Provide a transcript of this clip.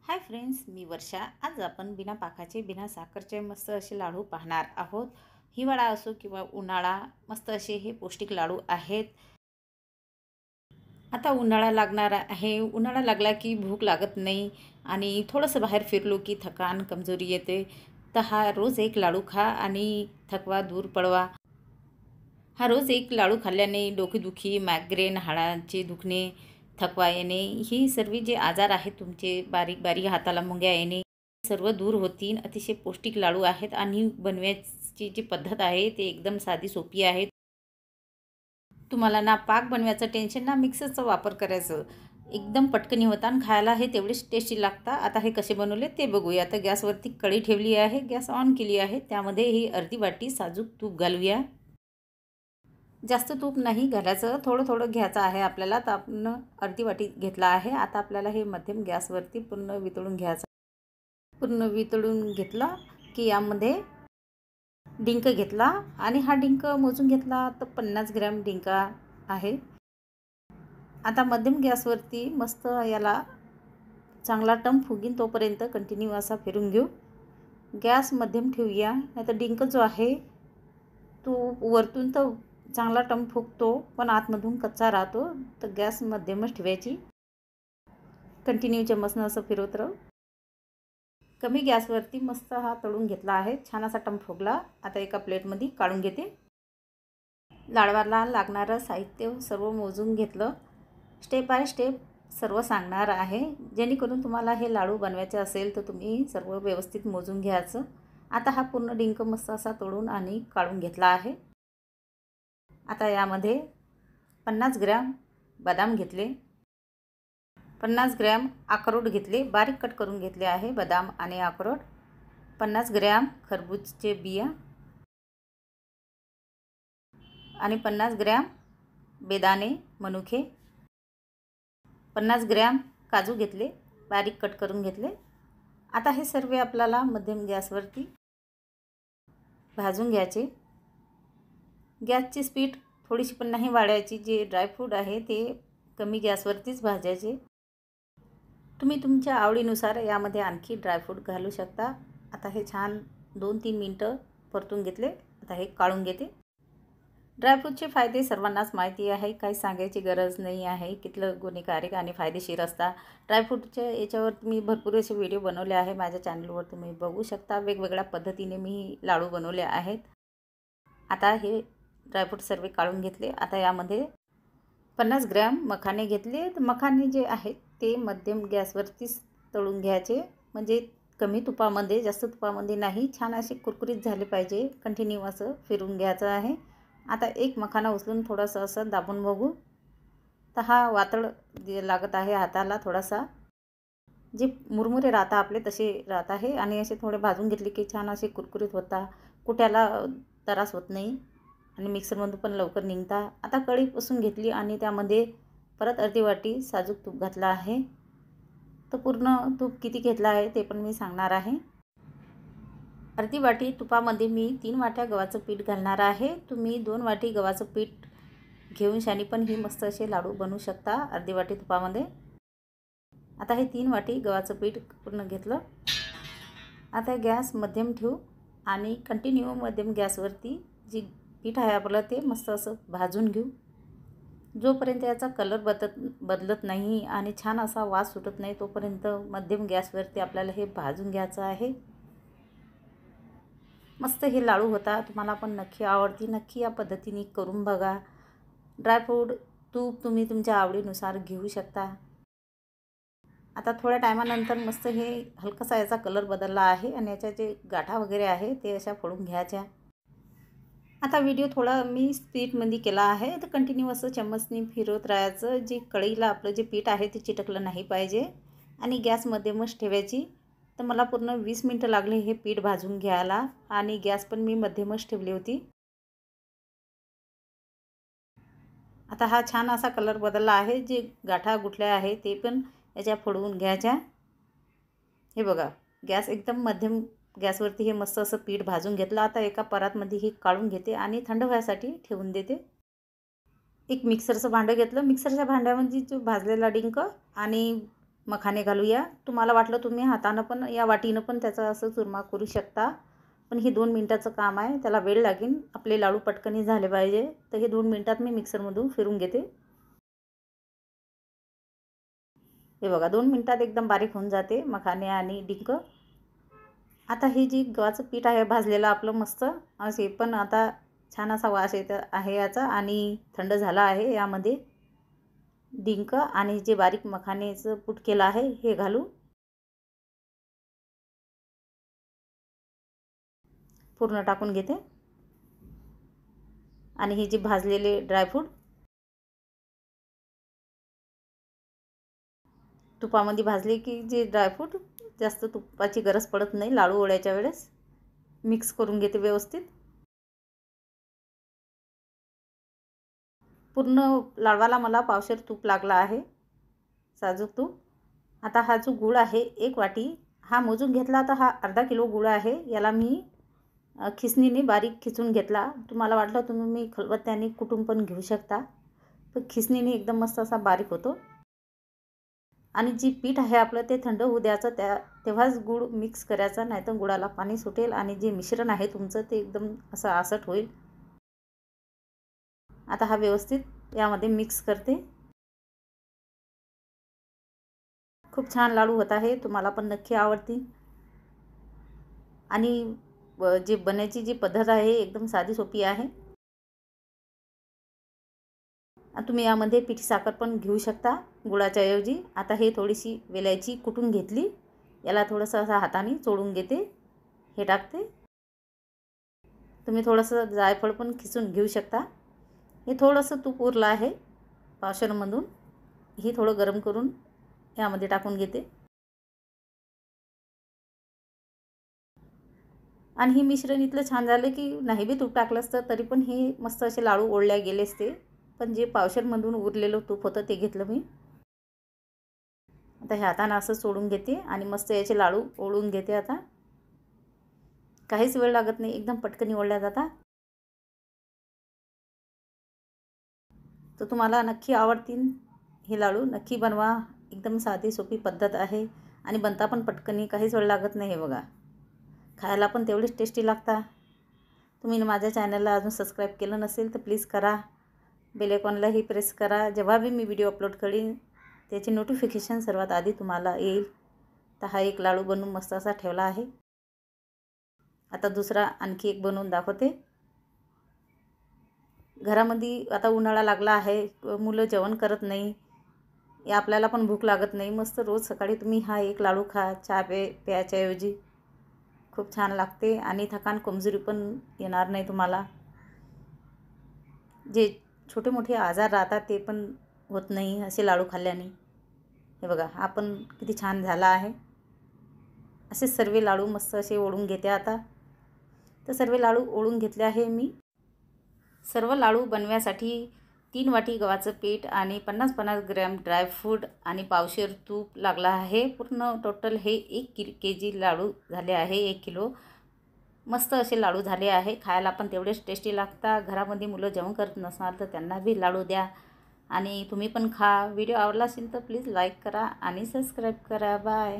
Hi friends, मी वर्षा. आज आपण बिना पाकाचे बिना साखरचे मस्त असे लाडू पाहणार आहोत. हिवाळा असो किंवा उन्हाळा, मस्त असे हे पौष्टिक लाडू आहेत. आता उन्हाळा लागणार आहे. उन्हाळा लागला की भूक लागत नाही आणि थोडंसं बाहेर फिरलो की थकान कमजोरी येते. तर हा रोज एक लाडू खा आणि थकवा दूर पळवा. हा रोज एक लाडू खाल्ल्याने डोकेदुखी, मायग्रेन, हाडांचे दुखणे, थकवा येणे, ही सर्व जे आजार आहेत तुमचे, बारीक बारीक हाताला मुंग्या येणे, सर्व दूर होतील. अतिशय पौष्टिक लाडू आहेत आणि बनवायची जी पद्धत आहे ते एकदम साधी सोपी आहे. तुम्हाला ना पाक बनवायचं टेन्शन ना मिक्सरचा वापर करायचं. एकदम पटकन होतं आणि खायला हे तेवढेच टेस्टी लागतात. आता हे कसे बनवले ते बघूया. आता गॅसवरती कढई ठेवली आहे, गॅस ऑन केली आहे. त्यामध्ये ही अर्धी वाटी साजूक तूप घालूया. जास्त तूप नाही घालायचं, थोडं थोडं घ्यायचं आहे आपल्याला. तर आपण अर्धी वाटी घेतला आहे. आता आपल्याला हे मध्यम गॅसवरती पूर्ण वितळून घ्यायचं. पूर्ण वितळून घेतलं की यामध्ये डिंक घेतला आणि हा डिंक मोजून घेतला तर 50 ग्रॅम डिंक आहे. आता मध्यम गॅसवरती मस्त याला चांगला टम फुगीन तोपर्यंत कंटिन्यू असा फिरून घेऊ. गॅस मध्यम ठेवूया, नाहीतर डिंक जो आहे तो वरतून तर चांगला टम फुगतो पण आतमधून कच्चा राहतो. तर गॅस मध्यमच ठेवायची. कंटिन्यू चम्मचनं असं फिरवत राहू. कमी गॅसवरती मस्त हा तळून घेतला आहे. छान असा टम फुगला. आता एका प्लेटमध्ये काढून घेते. लाडवाला लागणारं साहित्य सर्व मोजून घेतलं. स्टेप बाय स्टेप सर्व सांगणार आहे, जेणेकरून तुम्हाला हे लाडू बनवायचे असेल तर तुम्ही सर्व व्यवस्थित मोजून घ्यायचं. आता हा पूर्ण डिंक मस्त असा तळून आणि काढून घेतला आहे. आता यामध्ये 50 ग्रॅम बदाम घेतले, 50 ग्रॅम अक्रोड घेतले, बारीक कट करून घेतले आहे बदाम आणि अक्रोड, 50 ग्रॅम खरबूजचे बिया आणि 50 ग्रॅम बेदाणे मनुके, 50 ग्रॅम काजू घेतले, बारीक कट करून घेतले. आता हे सर्व आपल्याला मध्यम गॅसवरती भाजून घ्यायचे. गॅसची स्पीड थोडीशी पण नाही वाढवायची. जे ड्रायफ्रूट आहे ते कमी गॅसवरतीच भाजायचे. तुम्ही तुमच्या आवडीनुसार यामध्ये आणखी ड्रायफ्रूट घालू शकता. आता हे छान 2-3 मिनटं परतून घेतले. आता हे काढून घेते. ड्रायफ्रूटचे फायदे सर्वांनाच माहिती आहे, काही सांगायची गरज नाही आहे. कितलं गुणकारक आणि फायदेशीर असतात. ड्रायफ्रूटच्या याच्यावर मी भरपूर असे व्हिडिओ बनवले आहे माझ्या चॅनलवर, तुम्ही बघू शकता. वेगवेगळ्या पद्धतीने मी लाडू बनवले आहेत. आता हे ड्रायफ्रूट सर्व काढून घेतले. आता यामध्ये 50 ग्रॅम मखाने घेतले. तर मखाने जे आहेत ते मध्यम गॅसवरतीच तळून घ्यायचे, म्हणजे कमी तुपामध्ये, जास्त तुपामध्ये नाही. छान असे कुरकुरीत झाले पाहिजे. कंटिन्यू असं फिरून घ्यायचं आहे. आता एक मखाना उचलून थोडंसं असं दाबून बघू. तर हा वातळ लागत आहे हाताला थोडासा. जे मुरमुरे राहता आपले तसे राहत आहे आणि असे थोडे भाजून घेतले की छान असे कुरकुरीत होता. कुट्याला त्रास होत नाही आणि मिक्सरमधून पण लवकर निघता. आता कढई पुसून घेतली आणि त्यामध्ये परत अर्धी वाटी साजूक तूप घातलं आहे. तर पूर्ण तूप किती घेतलं आहे ते पण मी सांगणार आहे. अर्धी वाटी तुपामध्ये मी 3 वाट्या गव्हाचं पीठ घालणार आहे. तुम्ही 2 वाटी गव्हाचं पीठ घेऊन शानी पण ही मस्त असे लाडू बनवू शकता अर्धी वाटी तुपामध्ये. आता हे 3 वाटी गव्हाचं पीठ पूर्ण घेतलं. आता गॅस मध्यम ठेवू आणि कंटिन्यू मध्यम गॅसवरती जी पीठ आहे आपलं ते मस्त असं भाजून घेऊ. जोपर्यंत याचा कलर बदलत नाही आणि छान असा वास सुटत नाही तोपर्यंत मध्यम गॅसवरती आपल्याला हे भाजून घ्यायचं आहे. मस्त हे लाडू होता. तुम्हाला पण नक्की आवडती. नक्की या पद्धतीने करून बघा. ड्रायफ्रूट, तूप तुम्ही तुमच्या आवडीनुसार घेऊ शकता. आता थोड्या टायमानंतर मस्त हे हलकासा याचा कलर बदलला आहे आणि याच्या जे गाठा वगैरे आहे ते अशा फोडून घ्यायच्या. आता व्हिडिओ थोडा मी स्पीडमध्ये केला आहे. तर कंटिन्यू असं चम्मचने फिरवत राहायचं. जे कढईला आपलं जे पीठ आहे ते चिटकलं नाही पाहिजे आणि गॅस मध्यमच ठेवायची. तर मला पूर्ण 20 मिनटं लागले हे पीठ भाजून घ्यायला आणि गॅस पण मी मध्यमच ठेवली होती. आता हा छान असा कलर बदलला आहे. जे गाठा गुठल्या आहे ते पण याच्या फोडवून घ्यायच्या. हे बघा, गॅस एकदम मध्यम गॅसवरती हे मस्त असं पीठ भाजून घेतलं. आता एका परातमध्ये हे काढून घेते आणि थंड व्हायसाठी ठेवून देते. एक मिक्सरचं भांडं घेतलं. मिक्सरच्या भांड्यामध्ये जो भाजलेला डिंक आणि मखाने घालूया. तुम्हाला वाटलं तुम्ही हातानं पण या वाटीनं पण त्याचा असं चुरमा करू शकता. पण हे 2 मिनिटाचं काम आहे, त्याला वेळ लागेल. आपले लाडू पटकन झाले पाहिजे, तर हे 2 मिनिटात मी मिक्सरमधून फिरून घेते. हे बघा 2 मिनिटात एकदम बारीक होऊन जाते मखाने आणि डिंक. आता हे जी गव्हाचं पीठ आहे भाजलेलं आपलं मस्त, असे पण आता छान असा वास येत आहे याचा आणि थंड झाला आहे. यामध्ये डिंक आणि जे बारीक मखानेचं कूट केलं आहे हे घालू. पूर्ण टाकून घेते. आणि हे जे भाजलेले ड्रायफ्रूट तुपामध्ये भाजले की जे ड्रायफ्रूट जास्त तुपाची गरज पडत नाही लाडू वळायच्या वेळेस. मिक्स करून घेते व्यवस्थित. पूर्ण लाडवाला मला पावशेर तूप लागला आहे, साजूक तूप. आता हा जो गूळ आहे 1 वाटी हा मोजून घेतला, तर हा अर्धा किलो गूळ आहे. याला मी खिसणीने बारीक खिसून घेतला. तुम्हाला वाटलं तुम्ही खलबत्त्याने कुटून पण घेऊ शकता, पण खिसणीने एकदम मस्त असा बारीक होतो. आणि जी पीठ आहे आपलं ते थंड होऊ द्यायचं, तेव्हाच गूळ मिक्स करायचा, नाहीतर गुळाला पाणी सुटेल आणि जे मिश्रण आहे तुमचं ते एकदम असं आसट होईल. आता हा व्यवस्थित यामध्ये मिक्स करते. खूप छान लाडू होत आहे, तुम्हाला पण नक्की आवडतील. आणि जे बनायची जी पद्धत आहे एकदम साधी सोपी आहे. तुम्ही यामध्ये पिठी साखर पण घेऊ शकता गुळाच्या ऐवजी. आता हे थोडीशी वेलायची कुटून घेतली, याला थोडंसं असं हाताने चोळून घेते. हे टाकते. तुम्ही थोडंसं जायफळ पण खिसून घेऊ शकता. हे थोडंसं तूप उरलं आहे पावशेरमधून, हे थोडं गरम करून यामध्ये टाकून घेते. आणि हे मिश्रण इतकं छान झालं की नाही बी तूप टाकलं असतं तरी पण हे मस्त असे लाडू ओढल्या गेले असते. पण जे पावशेरमधून उरलेलं तूप होतं ते घेतलं मी. आता हे हातानं असं सोडून घेते आणि मस्त याचे लाडू ओढून घेते. आता काहीच वेळ लागत नाही, एकदम पटकन ओढल्या जातात. तर तुम्हाला नक्की आवडतील हे लाडू, नक्की बनवा. एकदम साधी सोपी पद्धत आहे आणि बनता पण पटकन, काहीच वेळ लागत नाही. हे बघा खायला पण तेवढेच टेस्टी लागतात. तुम्ही माझ्या चॅनलला अजून सबस्क्राईब केलं नसेल तर प्लीज करा. बेल आयकॉनलाही प्रेस करा. जेव्हा बी मी व्हिडिओ अपलोड करीन त्याची नोटिफिकेशन सर्वात आधी तुम्हाला येईल. तर हा एक लाडू बनवून मस्त असा ठेवला आहे. आता दुसरा आणखी एक बनवून दाखवते. घरामध्ये आता उन्हाळा लागला आहे, मुलं जेवण करत नाही, आपल्याला पण भूक लागत नाही. मस्त रोज सकाळी तुम्ही हा एक लाडू खा चहा प्यायच्या ऐवजी. खूप छान लागते आणि थकान कमजोरी पण येणार नाही तुम्हाला. जे छोटे मोठे आजार राहतात ते पण होत नाही असे लाडू खाल्ल्याने. हे बघा हा पण किती छान झाला आहे. असे सर्व लाडू मस्त असे ओढून घेते आता. तर सर्व लाडू ओढून घेतले आहे मी. सर्व लाडू बनवण्यासाठी 3 वाटी गव्हाचं पीठ आणि 50-50 ग्रॅम ड्रायफ्रूट आणि पावशेर तूप लागला आहे. पूर्ण टोटल हे 1 kg लाडू झाले आहे. 1 किलो मस्त असे लाडू झाले आहे. खायला पण तेवढेच टेस्टी लागतात. घरामध्ये मुलं जेवण करत नसणार तर त्यांना बी लाडू द्या आणि तुम्ही पण खा. व्हिडिओ आवडला असेल तर प्लीज लाईक करा आणि सबस्क्राईब करा. बाय.